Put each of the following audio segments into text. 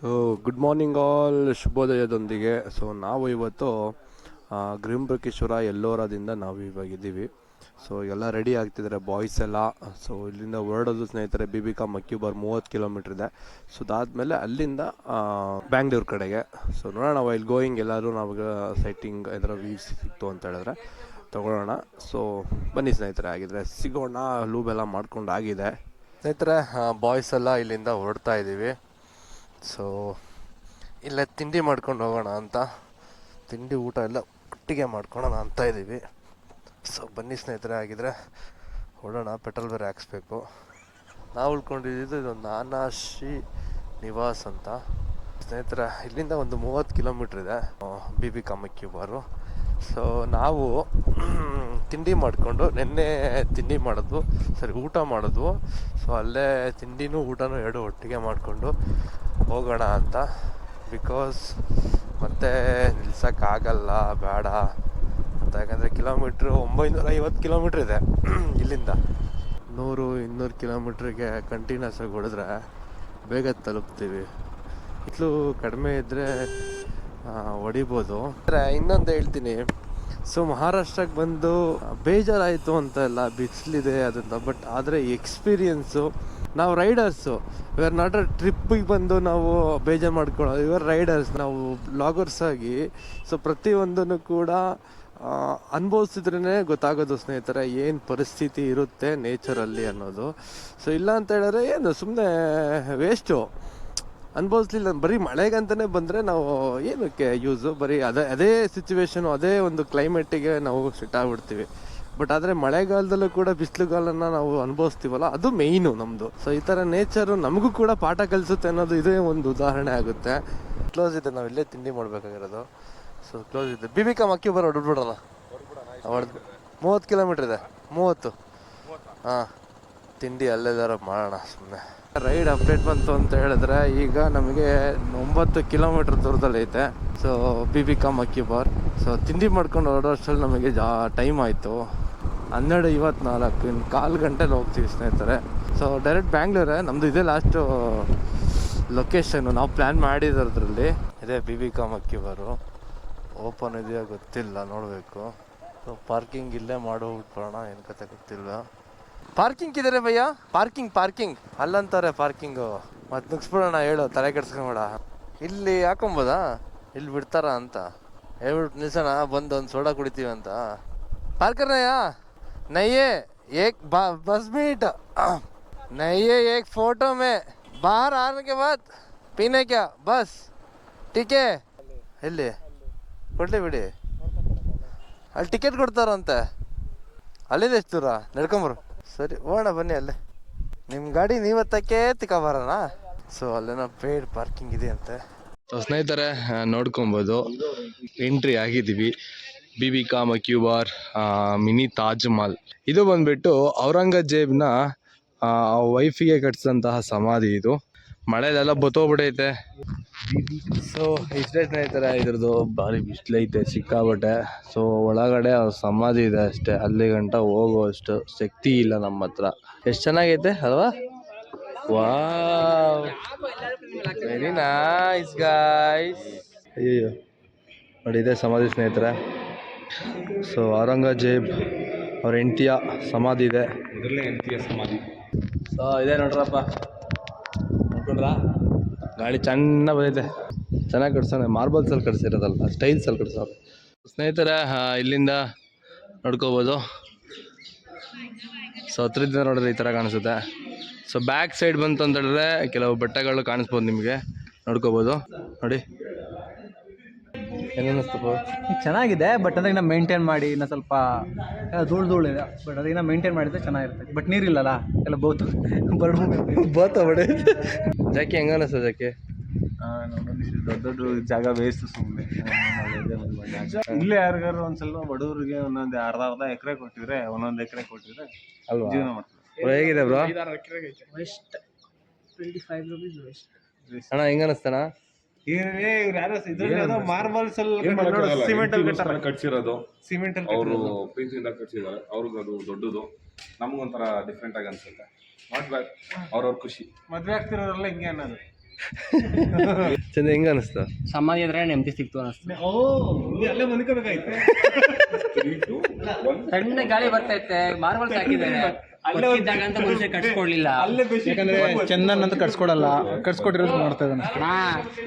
So good morning all, ಶುಭೋದಯದೊಂದಿಗೆ. So ನಾವು ಇವತ್ತು ಗ್ರೀಂಬ್ರಕೇಶ್ವರ ಎಲ್ಲೋರದಿಂದ ನಾವು ಇವಾಗಿದ್ದೀವಿ. ಸೊ ಎಲ್ಲ ರೆಡಿ ಆಗ್ತಿದ್ದಾರೆ ಬಾಯ್ಸ್ ಎಲ್ಲ. ಸೊ ಇಲ್ಲಿಂದ ಹೊರಡೋದು ಸ್ನೇಹಿತರೆ ಬಿಬಿಕಾ ಮಕ್ಯೂಬರ್ 30 ಕಿಲೋಮೀಟ್ರ್ ಇದೆ. ಸೊ ಅದಾದಮೇಲೆ ಅಲ್ಲಿಂದ ಬ್ಯಾಂಗ್ಳೂರ್ ಕಡೆಗೆ. ಸೊ ನೋಡೋಣ ವೈಲ್ ಗೋಯಿಂಗ್ ಎಲ್ಲರೂ ನಮಗೆ ಸೈಟಿಂಗ್ ಏನಾರ ವ್ಯೂಸ್ ಸಿಕ್ತು ಅಂತ ಹೇಳಿದ್ರೆ ತೊಗೊಳ್ಳೋಣ. ಸೊ ಬನ್ನಿ ಸ್ನೇಹಿತರೆ, ಆಗಿದ್ರೆ ಸಿಗೋಣ. ಲೂಬೆಲ್ಲ ಮಾಡ್ಕೊಂಡು ಆಗಿದೆ ಸ್ನೇಹಿತರೆ. ಬಾಯ್ಸ್ ಎಲ್ಲ ಇಲ್ಲಿಂದ ಹೊರಡ್ತಾ ಇದ್ದೀವಿ. ಸೊ ಇಲ್ಲೇ ತಿಂಡಿ ಮಾಡ್ಕೊಂಡು ಹೋಗೋಣ ಅಂತ, ತಿಂಡಿ ಊಟ ಎಲ್ಲ ಒಟ್ಟಿಗೆ ಮಾಡ್ಕೊಳ್ಳೋಣ ಅಂತ ಇದ್ದೀವಿ. ಸೊ ಬನ್ನಿ ಸ್ನೇಹಿತರೆ, ಆಗಿದ್ರೆ ಹೊರಡೋಣ. ಪೆಟ್ರೋಲ್ ಬೇರೆ ಹಾಕ್ಸ್ಬೇಕು. ನಾವು ಉಳ್ಕೊಂಡಿದ್ದು ಇದೊಂದು ನಾನಾಶಿ ನಿವಾಸ್ ಅಂತ ಸ್ನೇಹಿತರೆ. ಇಲ್ಲಿಂದ ಒಂದು 30 ಕಿಲೋಮೀಟ್ರ್ ಇದೆ ಬಿಬಿಕಾ ಮಕ್ಯೂಬರು. ಸೊ ನಾವು ತಿಂಡಿ ಮಾಡಿಕೊಂಡು ನಿನ್ನೆ ತಿಂಡಿ ಮಾಡಿದ್ವು, ಊಟ ಮಾಡಿದ್ವು. ಸೊ ಅಲ್ಲೇ ತಿಂಡಿನೂ ಊಟನೂ ಎರಡು ಒಟ್ಟಿಗೆ ಮಾಡಿಕೊಂಡು ಹೋಗೋಣ ಅಂತ. ಬಿಕಾಸ್ ಮತ್ತೆ ನಿಲ್ಸೋಕ್ಕಾಗಲ್ಲ, ಬೇಡ ಅಂತ. ಯಾಕಂದರೆ ಕಿಲೋಮೀಟ್ರು 950 ಕಿಲೋಮೀಟ್ರ್ ಇದೆ ಇಲ್ಲಿಂದ. 100-200 ಕಿಲೋಮೀಟ್ರಿಗೆ ಕಂಟಿನ್ಯೂಸ್ ಆಗಿ ಹೊಡೆದ್ರೆ ಬೇಗ ತಲುಪ್ತೀವಿ. ಇತ್ಲು ಕಡಿಮೆ ಇದ್ದರೆ ಹೊಡಿಬೋದು. ಇನ್ನೊಂದು ಹೇಳ್ತೀನಿ, ಸೊ ಮಹಾರಾಷ್ಟ್ರಕ್ಕೆ ಬಂದು ಬೇಜಾರಾಯಿತು ಅಂತ ಇಲ್ಲ, ಬಿಸಿಲಿದೆ ಅದರಿಂದ. ಬಟ್ ಆದರೆ ಎಕ್ಸ್ಪೀರಿಯನ್ಸು, ನಾವು ರೈಡರ್ಸು, ಇವರು ನಾಟ್ ಟ್ರಿಪ್ಪಿಗೆ ಬಂದು ನಾವು ಬೇಜಾರು ಮಾಡ್ಕೊಳ್ಳೋದು. ಇವರು ರೈಡರ್ಸ್, ನಾವು ಬ್ಲಾಗರ್ಸ್ ಆಗಿ. ಸೊ ಪ್ರತಿಯೊಂದನ್ನು ಕೂಡ ಅನುಭವಿಸಿದ್ರೇ ಗೊತ್ತಾಗೋದು ಸ್ನೇಹಿತರೆ, ಏನು ಪರಿಸ್ಥಿತಿ ಇರುತ್ತೆ ನೇಚರಲ್ಲಿ ಅನ್ನೋದು. ಸೊ ಇಲ್ಲ ಅಂತ ಹೇಳಿದ್ರೆ ಏನು ಸುಮ್ಮನೆ ವೇಸ್ಟು. ಅನುಭವಿಸ್ಲಿಲ್ಲ, ಬರೀ ಮಳೆಗಂತಲೇ ಬಂದರೆ ನಾವು ಏನಕ್ಕೆ ಯೂಸು? ಬರೀ ಅದೇ ಸಿಚುವೇಶನು, ಅದೇ ಒಂದು ಕ್ಲೈಮೇಟಿಗೆ ನಾವು ಸೆಟ್ ಆಗಿಬಿಡ್ತೀವಿ. ಬಟ್ ಆದರೆ ಮಳೆಗಾಲದಲ್ಲೂ ಕೂಡ ಬಿಸಿಲುಗಾಲನ್ನು ನಾವು ಅನುಭವಿಸ್ತೀವಲ್ಲ, ಅದು ಮೇಯ್ನು ನಮ್ಮದು. ಸೊ ಈ ಥರ ನೇಚರು ನಮಗೂ ಕೂಡ ಪಾಠ ಕಲಿಸುತ್ತೆ ಅನ್ನೋದು ಇದೇ ಒಂದು ಉದಾಹರಣೆ ಆಗುತ್ತೆ. ಕ್ಲೋಸ್ ಇದೆ, ನಾವು ಇಲ್ಲೇ ತಿಂಡಿ ಮಾಡಬೇಕಾಗಿರೋದು. ಸೊ ಕ್ಲೋಸ್ ಇದೆ. ಬಿಬಿಕಾ ಮಕ್ಯೂಬರ್ ಹೊಡ್ಬಿಡೋಣ. 30 ಕಿಲೋಮೀಟ್ರ್ ಇದೆ, 30. ಹಾಂ, ತಿಂಡಿ ಅಲ್ಲೇದಾರ ಮಾಡೋಣ ಸುಮ್ಮನೆ. ರೈಡ್ ಅಪ್ಡೇಟ್ ಬಂತು ಅಂತ ಹೇಳಿದ್ರೆ, ಈಗ ನಮಗೆ 9 ಕಿಲೋಮೀಟ್ರ್ ದೂರದಲ್ಲೈತೆ. ಸೊ ಬಿಬಿಕಾ ಮಕ್ಯೂಬರ್. ಸೊ ತಿಂಡಿ ಮಾಡ್ಕೊಂಡು ಹೊರಡೋ ಅಷ್ಟರಲ್ಲಿ ನಮಗೆ ಟೈಮ್ ಆಯಿತು 12:24. ಇನ್ನು 1/4 ಗಂಟೆಲಿ ಹೋಗ್ತೀವಿ ಸ್ನೇಹಿತರೆ. ಸೊ ಡೈರೆಕ್ಟ್ ಬ್ಯಾಂಗ್ಳೂರೇ ನಮ್ಮದು. ಇದೇ ಲಾಸ್ಟು ಲೊಕೇಶನ್ನು ನಾವು ಪ್ಲ್ಯಾನ್ ಮಾಡಿರೋದ್ರಲ್ಲಿ. ಇದೇ ಬಿಬಿಕಾ ಮಕ್ಯೂಬರು. ಓಪನ್ ಇದೆಯಾ ಗೊತ್ತಿಲ್ಲ, ನೋಡಬೇಕು. ಸೊ ಪಾರ್ಕಿಂಗ್ ಇಲ್ಲೇ ಮಾಡೋಗ್ಬಿಟ್ಬೋಣ, ಏನು ಕತೆ ಗೊತ್ತಿಲ್ಲ. ಪಾರ್ಕಿಂಗ್ ಇದ್ದಾರೆ ಭಯ್ಯ, ಪಾರ್ಕಿಂಗ್ ಅಲ್ಲಂತಾರೆ ಪಾರ್ಕಿಂಗು. ಮತ್ತೆ ಮುಗಿಸ್ಬಿಡೋಣ, ಹೇಳು, ತಲೆ ಕೆಡ್ಸ್ಕೊಂಬೇಡ. ಇಲ್ಲಿ ಹಾಕೊಬೋದಾ, ಇಲ್ಲಿ ಬಿಡ್ತಾರ ಅಂತ ಹೇಳ್ಬಿಟ್ಟು ನಿಲ್ಸೋಣ. ಬಂದು ಒಂದು ಸೋಡಾ ಕುಡಿತೀವಿ ಅಂತ. ಪಾರ್ಕರ್ನಯ್ಯ ನಯ್ಯೇ ಏಕ್ ಬಸ್ ಮೀಟ್ ನಯ್ಯೇ ಏಕ್ ಫೋಟೋ ಮೇ ಬಾಹರ್ ಆನೆ ಕೆ ಬಾದ್ ಪೀನೆ ಕ್ಯಾ ಬಸ್ ಟಿಕೆ. ಎಲ್ಲಿ ಕೊಡ್ಲಿ ಬಿಡಿ, ಅಲ್ಲಿ ಟಿಕೆಟ್ ಕೊಡ್ತಾರಂತೆ. ಅಲ್ಲಿಂದ ಎಷ್ಟು ದೂರ ನಡ್ಕೊಂಬರು? ಸರಿ ಹೋಗೋಣ ಬನ್ನಿ. ಅಲ್ಲೇ ನಿಮ್ಮ ಗಾಡಿ ನೀವತ್ತಕ್ಕೆ ತಿಕ್ಕೊಬರೋಣ. ಸೊ ಅಲ್ಲೇನೋ ಪೇಯ್ಡ್ ಪಾರ್ಕಿಂಗ್ ಇದೆ ಅಂತೆ. ಸೊ ಸ್ನೇಹಿತರೆ, ನೋಡ್ಕೊಬೋದು, ಎಂಟ್ರಿ ಆಗಿದ್ದೀವಿ ಬಿಬಿಕಾ ಮಕ್ಯೂಬರ್ ಮಿನಿ ತಾಜ್ ಮಹಲ್. ಇದು ಬಂದ್ಬಿಟ್ಟು ಔರಂಗಜೇಬ್ನ ವೈಫಿಗೆ ಕಟ್ಟಿಸಿದಂತಹ ಸಮಾಧಿ ಇದು. ಮಳೆಲೆಲ್ಲ ಬತ್ತೋಗ್ಬಿಟ್ಟೈತೆ. ಸೊ ಇಷ್ಟೇ ಸ್ನೇಹಿತರೆ, ಇದ್ರದ್ದು ಭಾರಿ ಬಿಸಿಲೈತೆ ಸಿಕ್ಕಾಬಟ್ಟೆ. ಸೊ ಒಳಗಡೆ ಅವ್ರ ಸಮಾಧಿ ಇದೆ ಅಷ್ಟೇ, ಅಲ್ಲಿ ಗಂಟ ಹೋಗುವಷ್ಟು ಶಕ್ತಿ ಇಲ್ಲ ನಮ್ಮ ಹತ್ರ. ಎಷ್ಟು ಚೆನ್ನಾಗೈತೆ ಅಲ್ವಾ? Wow, very nice guys. ಅಯ್ಯೋ ನೋಡಿ, ಇದೆ ಸಮಾಧಿ ಸ್ನೇಹಿತರೆ. ಸೊ ಔರಂಗಜೇಬ್ ಅವ್ರ ಹೆಂಡತಿಯ ಸಮಾಧಿ ಇದೆ. ಮೊದಲನೇ ಹೆಂಡತಿಯ ಸಮಾಧಿ. ಸೊ ಇದೆ ನೋಡ್ರಪ್ಪ, ನೋಡ್ಕೊಂಡ್ರಾ? ಗಾಳಿ ಚೆನ್ನಾಗಿ ಬಂದೈತೆ, ಚೆನ್ನಾಗಿ ಕಟ್ಸೋಣ. ಮಾರ್ಬಲ್ಸಲ್ಲಿ ಕಟ್ಸಿರೋದಲ್ಲ, ಸ್ಟೈಲ್ಸಲ್ಲಿ ಕಟ್ಸೋರು ಸ್ನೇಹಿತರೆ. ಇಲ್ಲಿಂದ ನೋಡ್ಕೋಬೋದು. ಸೊ ಹತ್ರದಿಂದ ನೋಡಿದ್ರೆ ಈ ಥರ ಕಾಣಿಸುತ್ತೆ. ಸೊ ಬ್ಯಾಕ್ ಸೈಡ್ ಬಂತು ಅಂತ ಹೇಳಿದ್ರೆ ಕೆಲವು ಬೆಟ್ಟಗಳು ಕಾಣಿಸ್ಬೋದು ನಿಮಗೆ, ನೋಡ್ಕೋಬೋದು. ನೋಡಿ ಹೆಂಗನ್ನಿಸ್ತಪ್ಪ? ಚೆನ್ನಾಗಿದೆ, ಬಟ್ ಅಂದ್ರೆ ಇನ್ನ ಮೇಂಟೈನ್ ಮಾಡಿ, ಇನ್ನ ಸ್ವಲ್ಪ ಧೂಳಿದೆ. ಬಟ್ ಅದನ್ನ ಮೇಂಟೈನ್ ಮಾಡಿದ್ರೆ ಚೆನ್ನಾಗಿರುತ್ತೆ. ಬಟ್ ನೀರಿಲ್ಲಲ್ಲ, ಎಲ್ಲ ಬೋತ ಬಡ ಜಾಕಿ ಹೆಂಗ ಅನಿಸ್ತದೆ? ಜಾಕಿ ದೊಡ್ಡ ದೊಡ್ಡ ಜಾಗ ವೇಸ್ಟ್ ಸುಮ್ಮನೆ. ಇಲ್ಲೇ ಯಾರಿಗಾರು ಒಂದ್ಸಲ ಬಡವರಿಗೆ ಒಂದೊಂದು ಅರ್ಧ ಎಕರೆ ಕೊಟ್ಟಿದ್ರೆ, ಒಂದೊಂದು ಎಕರೆ ಕೊಟ್ಟಿದ್ರೆ ಅಲ್ವಾ? ಜೀವನ ಮಾಡ್ತಾರೆ. ಹೇಗಿದೆ ಬ್ರೋ? West 25 rupees waste. ಅಣ್ಣ ಹೆಂಗ ಅನಿಸ್ತಾನ? ಮಾರ್ಬಲ್ಸ್ ಸಿಮೆಂಟ್ ಕಟ್ಸಿರೋದು, ಸಿಮೆಂಟ್ ಅವರು ಪ್ರೀತಿಯಿಂದ ಕಟ್ಸಿದ್ದಾರೆ. ಅವ್ರಿಗೆ ಅದು ದೊಡ್ಡದು, ನಮ್ಗೊಂಥರ ಡಿಫ್ರೆಂಟ್ ಆಗಿ ಅನ್ಸುತ್ತೆ. ನಾಟ್ ಬ್ಯಾಡ್, ಅವ್ರವ್ರ ಖುಷಿ. ಮದ್ವೆ ಆಗ್ತಿರೋರೆಲ್ಲ ಹಿಂಗೆ ಅನ್ನೋದು. ಚಂದ ಹೆಂಗ ಅನಿಸ್ತು? ಸಮಾಧಿ ಆದ್ರೆ ನೆಮ್ಮದಿ ಸಿಕ್ತು ಅನಿಸ್ತು. ಅಲ್ಲೇ ಮನ್ಕೋಬೇಕಾಯ್ತು. ಸಣ್ಣ ಗಾಳಿ ಬರ್ತೈತೆ, ಮಾರ್ಬಲ್ಸ್ ಹಾಕಿದ್ದಾರೆ, ಜಾಗ ಅಂತ ಮನುಷ್ಯ ಕಟ್ಸ್ಕೊಡ್ಲಿಲ್ಲ. ಯಾಕಂದ್ರೆ ಚಂದನ್ ಅಂತ ಕಟ್ಸ್ಕೊಡಲ್ಲ, ಕಟ್ಸ್ಕೊಟ್ಟಿರೋದು ಮಾಡ್ತಾ ಇದ್ದಾನೆ.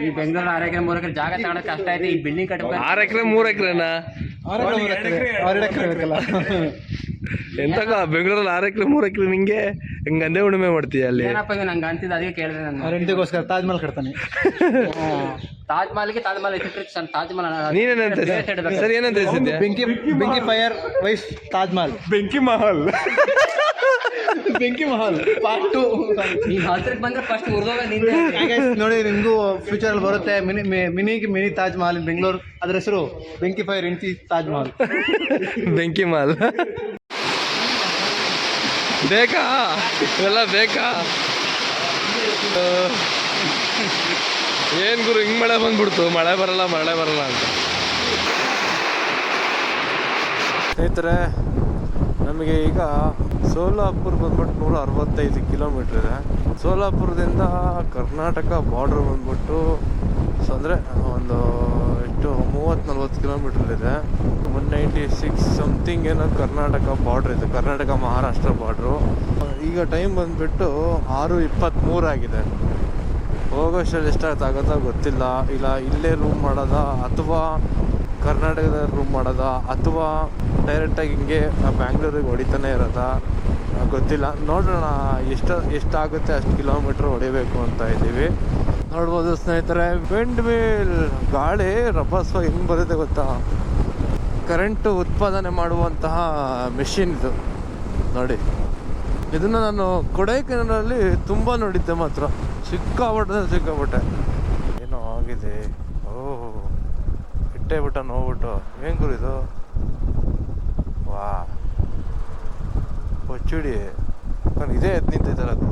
ಈ ಬೆಂಗಳೂರು 6 ಎಕರೆ 3 ಎಕರೆ ಜಾಗ ತಗೊಳಕ್ ಕಷ್ಟ ಐತೆ. ಈ ಬಿಲ್ಡಿಂಗ್ ಕಟ್ಟಬೇಕು. 6 ಎಕರೆ 3 ಎಕರೆನಾ? 2 ಎಕರೆ ಬೇಕಲ್ಲ. ಎಂತಕ ಬೆಂಗಳೂರಲ್ಲಿ 6 ಎಕರೆ 3 ಎಕರೆ ನಿಂಗೆ ಗಂಧೆ ಉಳುಮೆ ಮಾಡ್ತೀಯ ಅಲ್ಲಿ? ಏನಪ್ಪ ಇದು ನಂಗೆ ಅಂತಿದ್ದು, ಅದಕ್ಕೆ ಕೇಳಿದೆ ನಾನು. ಅವ್ರ ಹೆಂಡತಿಗೋಸ್ಕರ ತಾಜ್ ಮಹಲ್ ಕಟ್ತಾನೆ. ತಾಜ್ ಮಹಲ್ಗೆ ತಾಜ್ ಮಹಲ್ ಹೆಸರು ತಾಜ್ ಮಹಲ್. ನೀನೇನಂತ ಸರಿ ಏನಂತ ಹೇಳ್ತಿದ್ಯಾ? ಬೆಂಕಿ ಫೈರ್ ವೈಫ್ ತಾಜ್ ಮಹಲ್. ಬೆಂಕಿ ಮಹಲ್. ಬೆಂಕಿ ಮಹಲ್ ಪಾರ್ಟ್ 2. ನೀನ್ ಹತ್ರಕ್ಕೆ ಬಂದ್ರೆ ಫಸ್ಟ್ ಉರ್ದೋಗ ನಿಂದೆ. ನೋಡಿ, ನಿಮಗೂ ಫ್ಯೂಚರ್ ಅಲ್ಲಿ ಬರುತ್ತೆ ಮಿನಿ ತಾಜ್ ಮಹಲ್ ಇನ್ ಬೆಂಗಳೂರು. ಅದ್ರ ಹೆಸರು ಬೆಂಕಿ ಫೈರ್ ಹೆಂಡತಿ ತಾಜ್ ಮಹಲ್. ಬೆಂಕಿ ಮಾಲ್ ಬೇಕಾ? ಇವೆಲ್ಲ ಬೇಕಾ? ಏನ್ ಗುರು ಹಿಂಗ್ ಮಳೆ ಬಂದ್ಬಿಡ್ತು, ಮಳೆ ಬರಲ್ಲ ಅಂತ. ಸ್ನೇಹಿತರೆ, ನಮಗೆ ಈಗ ಸೋಲಾಪುರ್ ಬಂದ್ಬಿಟ್ಟು 165 ಕಿಲೋಮೀಟ್ರ್ ಇದೆ. ಸೋಲಾಪುರದಿಂದ ಕರ್ನಾಟಕ ಬಾರ್ಡ್ರ್ ಬಂದ್ಬಿಟ್ಟು ಅಂದರೆ ಒಂದು ಎಷ್ಟು 30-40 ಕಿಲೋಮೀಟ್ರ್ ಇದೆ. 196 ಸಮಥಿಂಗ್ ಏನೋ ಕರ್ನಾಟಕ ಬಾರ್ಡ್ರ್ ಇದೆ, ಕರ್ನಾಟಕ ಮಹಾರಾಷ್ಟ್ರ ಬಾರ್ಡ್ರು. ಈಗ ಟೈಮ್ ಬಂದುಬಿಟ್ಟು 6:23 ಆಗಿದೆ. ಹೋಗೋಷ್ಟರಲ್ಲಿ ಎಷ್ಟಾಗುತ್ತೋ ಗೊತ್ತಿಲ್ಲ. ಇಲ್ಲ ಇಲ್ಲೇ ರೂಮ್ ಮಾಡೋದಾ ಅಥವಾ ಕರ್ನಾಟಕದಲ್ಲಿ ರೂಮ್ ಮಾಡೋದಾ ಅಥವಾ ಡೈರೆಕ್ಟಾಗಿ ಹಿಂಗೆ ಬ್ಯಾಂಗ್ಳೂರಿಗೆ ಹೊಡಿತಾನೆ ಇರೋದಾ ಗೊತ್ತಿಲ್ಲ. ನೋಡೋಣ, ಎಷ್ಟಾಗುತ್ತೆ ಅಷ್ಟು ಕಿಲೋಮೀಟ್ರ್ ಹೊಡಿಬೇಕು ಅಂತ ಇದ್ದೀವಿ. ನೋಡ್ಬೋದು ಸ್ನೇಹಿತರೆ, ವಿಂಡ್ ಮಿಲ್ ಗಾಳಿ ರಭಸ ಹೆಂಗೆ ಬರುತ್ತೆ ಗೊತ್ತಾ? ಕರೆಂಟು ಉತ್ಪಾದನೆ ಮಾಡುವಂತಹ ಮೆಷಿನ್ ಇದು ನೋಡಿ. ಇದನ್ನು ನಾನು ಕೊಡೈಕೆನಾಲಲ್ಲಿ ತುಂಬ ನೋಡಿದ್ದೆ, ಮಾತ್ರ ಸಿಕ್ಕಾಪಟ್ಟೆ ಏನೋ ಆಗಿದೆ. ಓಹ್, ಇಟ್ಟೇ ಬಿಟ್ಟ ನೋಡ್ಬಿಟ್ಟು ಹೆಂಗೆ ಗುರು ಇದು? ವಾ, ಹೊಚ್ಚುಡಿ ಇದೇ ಎದ್ದು ನಿಂತೈತಲ್ಲ ಅದು.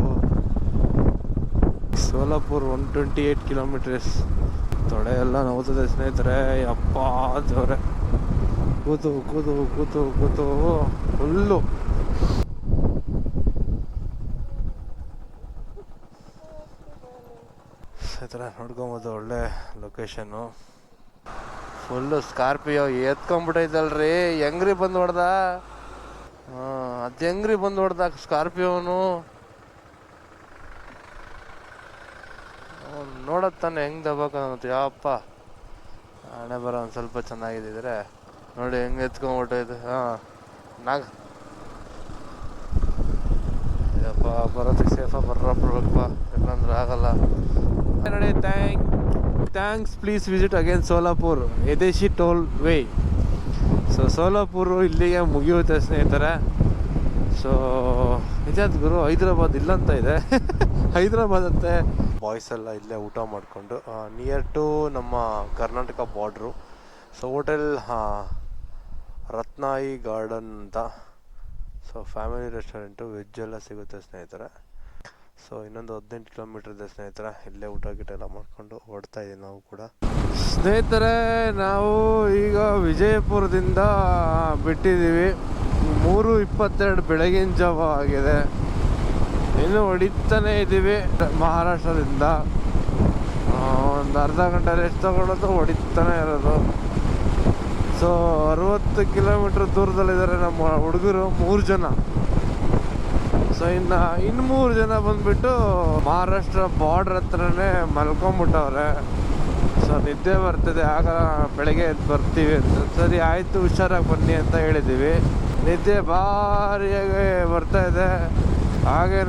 ಸೋಲಾಪುರ್ 128 ಕಿಲೋಮೀಟರ್ಸ್. ತೊಡೆ ಎಲ್ಲ ನೋವುತ್ತದೆ ಸ್ನೇಹಿತರೆ. ಅಪ್ಪ ದೇವ್ರೆ, ಕೂತು ಫುಲ್ಲು. ಸ್ನೇಹಿತರೆ ನೋಡ್ಕೊಬೋದು, ಒಳ್ಳೆ ಲೊಕೇಶನ್ನು. Full Scorpio ಎತ್ಕೊಂಡ್ಬಿಟ್ಟೈತಲ್ರಿ. ಹೆಂಗ್ರಿ ಬಂದು ಹೊಡ್ದ? ಅದು ಹೆಂಗ್ರಿ ಬಂದು ಹೊಡ್ದ ಸ್ಕಾರ್ಪಿಯೋನು? ನೋಡತ್ತಾನೆ ಹೆಂಗೆ ದಬ್ಬಾಕಂತ. ಯಪ್ಪ, ಹಣೆ ಬರೋ ಒಂದು ಸ್ವಲ್ಪ ಚೆನ್ನಾಗಿದ್ದಿದ್ರೆ ನೋಡಿ ಹೆಂಗೆ ಎತ್ಕೊಂಡ್ಬಿಟ್ಟೈತೆ. ಯಪ್ಪ, ಬರೋದಕ್ಕೆ ಸೇಫಾಗಿ ಬರ್ಬೇಕಪ್ಪ, ಇಲ್ಲಾಂದ್ರೆ ಆಗಲ್ಲ ನೋಡಿ. Thanks. Please visit again Solapur ಎದೇಶಿ ಟೋಲ್ ವೇ. ಸೊ ಸೋಲಾಪುರು ಇಲ್ಲಿಗೆ ಮುಗಿಯುತ್ತೆ ಸ್ನೇಹಿತರೆ. ಸೊ ನಿಜಾದ್ ಗುರು, ಹೈದ್ರಾಬಾದ್ ಇಲ್ಲಂತ ಇದೆ. ಹೈದ್ರಾಬಾದ್ ಅಂತೆ. ಬಾಯ್ಸ್ ಎಲ್ಲ ಇಲ್ಲೇ ಊಟ ಮಾಡಿಕೊಂಡು ನಿಯರ್ ಟು ನಮ್ಮ Karnataka border. So hotel Ratnai garden ಅಂತ. ಸೊ ಫ್ಯಾಮಿಲಿ ರೆಸ್ಟೋರೆಂಟು, ವೆಜ್ ಎಲ್ಲ ಸಿಗುತ್ತೆ ಸ್ನೇಹಿತರೆ. ಸೊ ಇನ್ನೊಂದು 18 ಕಿಲೋಮೀಟರ್ ಇದೆ ಸ್ನೇಹಿತರೆ. ಇಲ್ಲೇ ಊಟ ಎಲ್ಲ ಮಾಡ್ಕೊಂಡು ಹೊಡ್ತಾ ಇದ್ದೀವಿ ನಾವು ಕೂಡ. ಸ್ನೇಹಿತರೆ, ನಾವು ಈಗ ವಿಜಯಪುರದಿಂದ ಬಿಟ್ಟಿದ್ದೀವಿ. 3:22 ಬೆಳಗಿನ ಜಾವ ಆಗಿದೆ. ಇನ್ನು ಹೊಡಿತಾನೆ ಇದ್ದೀವಿ ಮಹಾರಾಷ್ಟ್ರದಿಂದ. ಒಂದು ಅರ್ಧ ಗಂಟೆ ರೆಸ್ಟ್ ತಗೊಳ್ಳೋದು, ಹೊಡಿತಾನೆ ಇರೋದು. ಸೊ 60 ಕಿಲೋಮೀಟ್ರ್ ದೂರದಲ್ಲಿದ್ದಾರೆ ನಮ್ಮ ಹುಡುಗರು, 3 ಜನ. ಸೊ ಇನ್ನು 3 ಜನ ಬಂದ್ಬಿಟ್ಟು ಮಹಾರಾಷ್ಟ್ರ ಬಾರ್ಡ್ರ್ ಹತ್ರನೇ ಮಲ್ಕೊಂಬಿಟ್ಟವ್ರೆ. ಸೊ ನಿದ್ದೆ ಬರ್ತಿದೆ, ಆಗ ಬೆಳಗ್ಗೆ ಎದ್ದು ಬರ್ತೀವಿ ಅಂತ. ಸರಿ ಆಯಿತು, ಹುಷಾರಾಗಿ ಬನ್ನಿ ಅಂತ ಹೇಳಿದ್ದೀವಿ. ನಿದ್ದೆ ಭಾರಿಯಾಗಿ ಬರ್ತಾಯಿದೆ. ಹಾಗೇ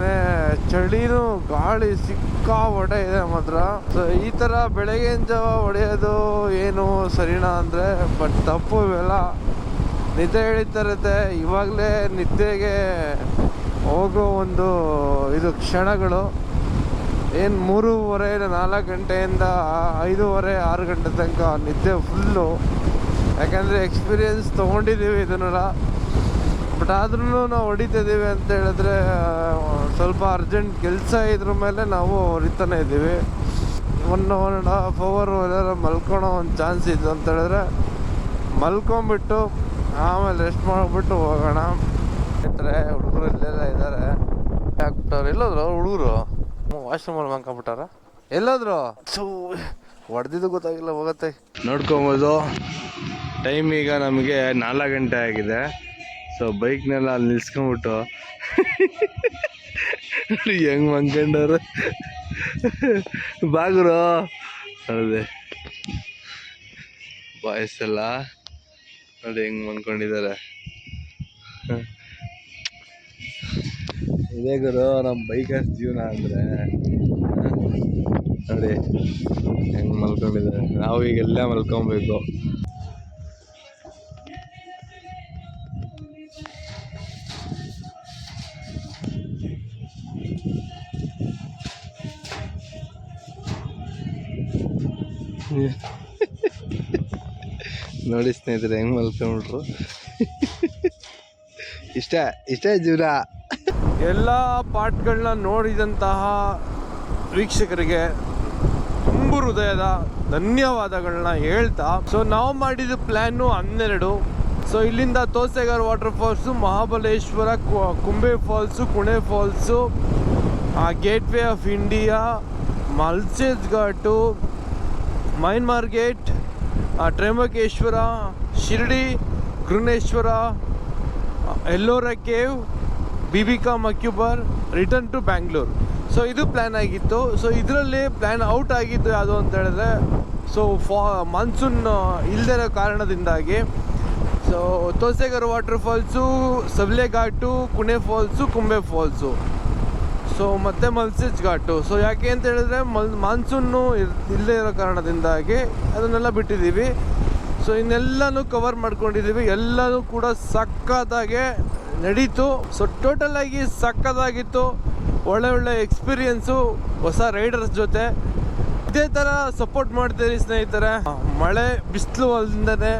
ಚಳಿನೂ, ಗಾಳಿ ಸಿಕ್ಕಾಪಟ್ಟೆ ಇದೆ ಮಾತ್ರ. ಸೊ ಈ ಥರ ಬೆಳಗಿನ ಜಾವ ಹೊಡೆಯೋದು ಏನು ಸರಿನಾ ಅಂದರೆ ಬಟ್ ತಪ್ಪು. ಇವೆಲ್ಲ ನಿದ್ದೆ ಹಿಡಿತಿರುತ್ತೆ. ಇವಾಗಲೇ ನಿದ್ದೆಗೆ ಹೋಗೋ ಒಂದು ಇದು ಕ್ಷಣಗಳು. ಏನು 3:30-4 ಗಂಟೆಯಿಂದ 5:30-6 ಗಂಟೆ ತನಕ ನಿದ್ದೆ ಫುಲ್ಲು. ಯಾಕಂದರೆ ಎಕ್ಸ್ಪೀರಿಯೆನ್ಸ್ ತೊಗೊಂಡಿದ್ದೀವಿ ಇದನ್ನೆಲ್ಲ. ಬಟ್ ಆದ್ರೂ ನಾವು ಹೊಡಿತಿದ್ದೀವಿ ಅಂತ ಹೇಳಿದ್ರೆ ಸ್ವಲ್ಪ ಅರ್ಜೆಂಟ್ ಕೆಲಸ ಇದ್ರ ಮೇಲೆ ನಾವು ಹೊರಿತಾನೆ ಇದ್ದೀವಿ. 1.5 ಅವರ್ ಎಲ್ಲಾರು ಮಲ್ಕೊಳೋ ಒಂದು ಚಾನ್ಸ್ ಇತ್ತು ಅಂತ ಹೇಳಿದ್ರೆ ಮಲ್ಕೊಂಬಿಟ್ಟು ಆಮೇಲೆ ರೆಸ್ಟ್ ಮಾಡಿಬಿಟ್ಟು ಹೋಗೋಣ. ಸ್ನೇಹಿತರೆ, ಹುಡುಗರು ಇಲ್ಲೆಲ್ಲ ಇದ್ದಾರೆ. ಡಾಕ್ಟರ್ ಎಲ್ಲೋದ್ರು ಹುಡುಗರು? ವಾಶ್ರೂಮಲ್ಲಿ ಮಲ್ಕೊಂಬಿಟ್ಟಾರ. ಎಲ್ಲೋದ್ರು ಸೊ ಹೊಡೆದಿದ್ದು ಗೊತ್ತಾಗಿಲ್ಲ ಹೋಗತ್ತೆ. ನೋಡ್ಕೊಬೋದು ಟೈಮ್ ಈಗ ನಮಗೆ 4 ಗಂಟೆ ಆಗಿದೆ. ಸೊ ಬೈಕ್ನೆಲ್ಲ ಅಲ್ಲಿ ನಿಲ್ಸ್ಕೊಂಬಿಟ್ಟು ಹೆಂಗ್ ಮಂಕೊಂಡವ್ರು ಬಾಗುರು ಅದೇ ಬಾಯ್ಸ್ ಎಲ್ಲ ನೋಡಿ ಹೆಂಗ್ ಮಂಕೊಂಡಿದ್ದಾರೆ. ಇದೇ ಗುರು ನಮ್ಮ ಬೈಕರ್ಸ್ ಜೀವನ ಅಂದರೆ. ನೋಡಿ ಹೆಂಗ್ ಮಲ್ಕೊಂಡಿದ್ದಾರೆ. ನಾವು ಈಗ ಎಲ್ಲ ಮಲ್ಕೊಬೇಕು. ನೋಡಿ ಸ್ನೇಹಿತರೆ ಹೆಂಗ್ ಮಲ್ಕೊಂಡ್ಬಿಟ್ರು. ಇಷ್ಟೇ ಜೀವನ. ಎಲ್ಲ ಪಾರ್ಟ್ಗಳನ್ನ ನೋಡಿದಂತಹ ವೀಕ್ಷಕರಿಗೆ ತುಂಬು ಹೃದಯದ ಧನ್ಯವಾದಗಳನ್ನ ಹೇಳ್ತಾ, ಸೊ ನಾವು ಮಾಡಿದ ಪ್ಲ್ಯಾನು 12. ಸೊ ಇಲ್ಲಿಂದ Thoseghar water falls, Mahabaleshwar, Kumbhe falls, Kune falls, gateway of India, Malshej ghat, main market, Trimbakeshwar, Shirdi, Grishneshwar, Ellora cave, Bibi ka Maqbara, return to Bangalore. So ಇದು ಪ್ಲ್ಯಾನ್ ಆಗಿತ್ತು. ಸೊ ಇದರಲ್ಲಿ ಪ್ಲ್ಯಾನ್ ಔಟ್ ಆಗಿದ್ದು ಯಾವುದು ಅಂತ ಹೇಳಿದ್ರೆ, ಸೊ ಮಾನ್ಸೂನ್ ಇಲ್ಲದೇ ಇರೋ ಕಾರಣದಿಂದಾಗಿ so Thoseghar water falls, Sable ghat, Kune falls, Kumbhe falls, so ಮತ್ತು ಮಲ್ಸೇಜ್ ಘಾಟು. ಸೊ ಯಾಕೆ ಅಂತ ಹೇಳಿದ್ರೆ ಮಾನ್ಸೂನು ಇಲ್ಲದೇ ಇರೋ ಕಾರಣದಿಂದಾಗಿ ಅದನ್ನೆಲ್ಲ ಬಿಟ್ಟಿದ್ದೀವಿ. ಸೊ ಇನ್ನೆಲ್ಲನೂ ಕವರ್ ಮಾಡ್ಕೊಂಡಿದ್ದೀವಿ. ಎಲ್ಲನೂ ಕೂಡ ಸಕ್ಕತ್ತಾಗೆ ನಡೀತು. ಸೊ ಟೋಟಲಾಗಿ ಸಕ್ಕತ್ತಾಗಿತ್ತು. ಒಳ್ಳೆ ಎಕ್ಸ್ಪೀರಿಯೆನ್ಸು ಹೊಸ ರೈಡರ್ಸ್ ಜೊತೆ. ಇದೇ ಥರ ಸಪೋರ್ಟ್ ಮಾಡ್ತೀರಿ ಸ್ನೇಹಿತರೆ. ಮಳೆ ಬಿಸಿಲು ಅಲ್ಲದೇ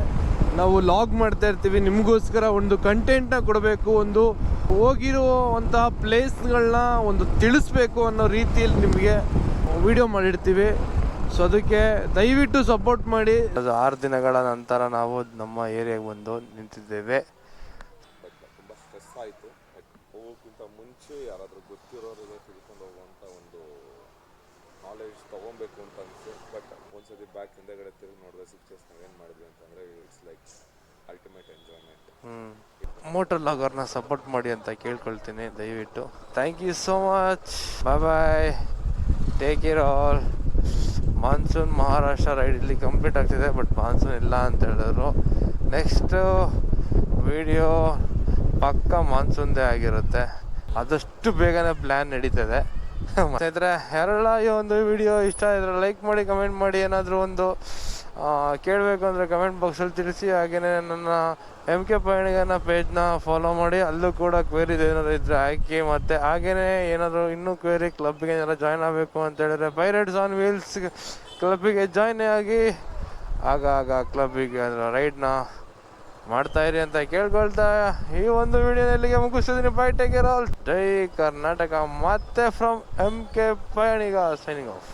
ನಾವು ಲಾಗ್ ಮಾಡ್ತಾ ಇರ್ತೀವಿ. ನಿಮಗೋಸ್ಕರ ಒಂದು ಕಂಟೆಂಟ್ನ ಕೊಡಬೇಕು, ಒಂದು ಹೋಗಿರುವಂತಹ ಪ್ಲೇಸ್ಗಳನ್ನ ಒಂದು ತಿಳಿಸ್ಬೇಕು ಅನ್ನೋ ರೀತಿಯಲ್ಲಿ ನಿಮಗೆ ವಿಡಿಯೋ ಮಾಡಿರ್ತೀವಿ. ಸೊ ಅದಕ್ಕೆ ದಯವಿಟ್ಟು ಸಪೋರ್ಟ್ ಮಾಡಿ. ಅದು 6 ದಿನಗಳ ನಂತರ ನಾವು ನಮ್ಮ ಏರಿಯಾಗೆ ಬಂದು ನಿಂತಿದ್ದೇವೆ. ತುಂಬ ಸ್ಟ್ರೆಸ್ ಆಯಿತು. ಹೋಗೋಕ್ಕಿಂತ ಮುಂಚೆ ಯಾರಾದರೂ ಗೊತ್ತಿರೋರಿಗೆ ತಿಳ್ಕೊಂಡು ಹೋಗುವಂಥ ಒಂದು ನಾಲೆಡ್ಜ್ ತೊಗೊಬೇಕು ಅಂತ ಅನಿಸ್ತು. ಬಟ್ ಒಂದ್ಸತಿ ಬ್ಯಾಕ್ ಹಿಂದೆಗಡೆ ತಿರುಗಿ ನೋಡಿದ್ರೆ 6 days ನಾವೇನು ಮಾಡಿದ್ವಿ ಅಂತಂದರೆ it's like ultimate enjoyment. Motor ಲಾಗರ್ನ ಸಪೋರ್ಟ್ ಮಾಡಿ ಅಂತ ಕೇಳ್ಕೊಳ್ತೀನಿ ದಯವಿಟ್ಟು. Thank you so much. Bye, take care all. Monsoon Maharashtra ride ಇಲ್ಲಿ ಕಂಪ್ಲೀಟ್ ಆಗ್ತಿದೆ, ಬಟ್ ಮಾನ್ಸೂನ್ ಇಲ್ಲ ಅಂತ ಹೇಳಿದ್ರು. ನೆಕ್ಸ್ಟು ವಿಡಿಯೋ ಪಕ್ಕ ಮಾನ್ಸೂನ್ದೇ ಆಗಿರುತ್ತೆ. ಆದಷ್ಟು ಬೇಗನೆ ಪ್ಲ್ಯಾನ್ ನಡೀತದೆ. ಸ್ನೇಹಿತರೆ, ಯಾರೆಲ್ಲ ಈ ಒಂದು ವಿಡಿಯೋ ಇಷ್ಟ ಇದ್ರೆ ಲೈಕ್ ಮಾಡಿ, ಕಮೆಂಟ್ ಮಾಡಿ. ಏನಾದರೂ ಒಂದು ಕೇಳಬೇಕು ಅಂದರೆ ಕಮೆಂಟ್ ಬಾಕ್ಸಲ್ಲಿ ತಿಳಿಸಿ. ಹಾಗೆಯೇ ನನ್ನ MK ಪಯಣಿಗನ ಪೇಜ್ನ ಫಾಲೋ ಮಾಡಿ. ಅಲ್ಲೂ ಕೂಡ ಕ್ವೇರೀಸ್ ಏನಾದರೂ ಇದ್ದರೆ ಹಾಕಿ. ಮತ್ತು ಹಾಗೆಯೇ ಏನಾದರೂ ಇನ್ನೂ ಕ್ವೇರಿ ಕ್ಲಬ್ಗೆ ಏನಾದ್ರು ಜಾಯ್ನ್ ಆಗಬೇಕು ಅಂತ ಹೇಳಿದ್ರೆ ಪೈರೇಟ್ಸ್ ಆನ್ ವೀಲ್ಸ್ ಕ್ಲಬ್ಬಿಗೆ ಜಾಯ್ನ್ ಆಗಿ ಆಗ ಕ್ಲಬ್ಬಿಗೆ ರೈಡ್ನ ಮಾಡ್ತಾಯಿರಿ ಅಂತ ಕೇಳ್ಕೊಳ್ತಾ ಈ ಒಂದು ವಿಡಿಯೋದಲ್ಲಿಗೆ ಮುಗಿಸ್ತಿದ್ದೀನಿ. Bye, take care all. ಜೈ ಕರ್ನಾಟಕ. ಮತ್ತೆ from MK Payaniga signing of.